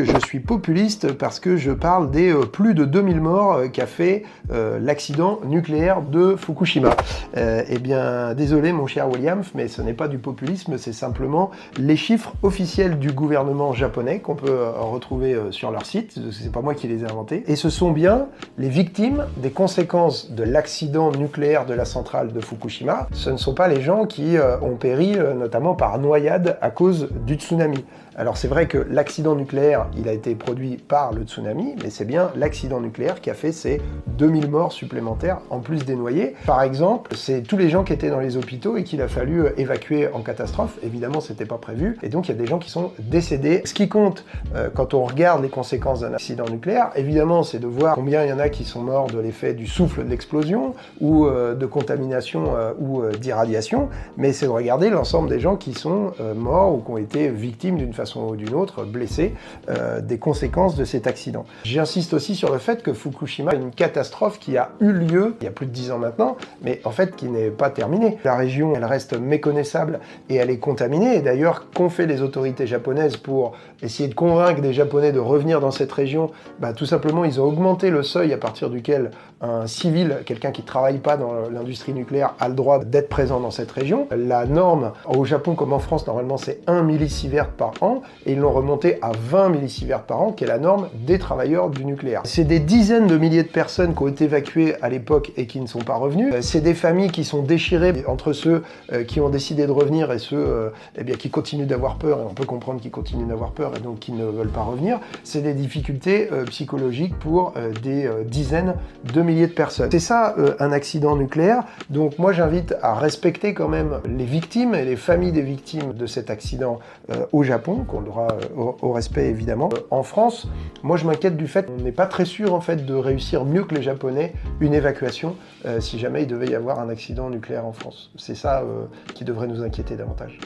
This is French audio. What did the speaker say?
Je suis populiste parce que je parle des plus de 2000 morts qu'a fait l'accident nucléaire de Fukushima. Eh bien, désolé mon cher William, mais ce n'est pas du populisme, c'est simplement les chiffres officiels du gouvernement japonais qu'on peut retrouver sur leur site, c'est pas moi qui les ai inventés, et ce sont bien les victimes des conséquences de l'accident nucléaire de la centrale de Fukushima. Ce ne sont pas les gens qui ont péri notamment par noyade à cause du tsunami. Alors c'est vrai que l'accident nucléaire, il a été produit par le tsunami, mais c'est bien l'accident nucléaire qui a fait ces 2000 morts supplémentaires en plus des noyés. Par exemple, c'est tous les gens qui étaient dans les hôpitaux et qu'il a fallu évacuer en catastrophe. Évidemment, c'était pas prévu, et donc il y a des gens qui sont décédés. Ce qui compte quand on regarde les conséquences d'un accident nucléaire, évidemment, c'est de voir combien il y en a qui sont morts de l'effet du souffle de l'explosion, ou de contamination ou d'irradiation, mais c'est de regarder l'ensemble des gens qui sont morts ou qui ont été victimes d'une façon ou d'une autre, blessés, des conséquences de cet accident. J'insiste aussi sur le fait que Fukushima est une catastrophe qui a eu lieu il y a plus de 10 ans maintenant, mais en fait qui n'est pas terminée. La région, elle reste méconnaissable et elle est contaminée, et d'ailleurs, qu'ont fait les autorités japonaises pour essayer de convaincre des Japonais de revenir dans cette région? Tout simplement, ils ont augmenté le seuil à partir duquel un civil, quelqu'un qui ne travaille pas dans l'industrie nucléaire, a le droit d'être présent dans cette région. La norme, au Japon comme en France, normalement, c'est 1 millisievert par an, et ils l'ont remonté à 20 millisieverts par an, qui est la norme des travailleurs du nucléaire. C'est des dizaines de milliers de personnes qui ont été évacuées à l'époque et qui ne sont pas revenues. C'est des familles qui sont déchirées entre ceux qui ont décidé de revenir et ceux qui continuent d'avoir peur, et on peut comprendre qu'ils continuent d'avoir peur et donc qui ne veulent pas revenir. C'est des difficultés psychologiques pour des dizaines de milliers de personnes. C'est ça un accident nucléaire, donc moi j'invite à respecter quand même les victimes et les familles des victimes de cet accident au Japon, qu'on aura au respect évidemment. En France, moi je m'inquiète du fait qu'on n'est pas très sûr en fait de réussir mieux que les Japonais une évacuation si jamais il devait y avoir un accident nucléaire en France. C'est ça qui devrait nous inquiéter davantage.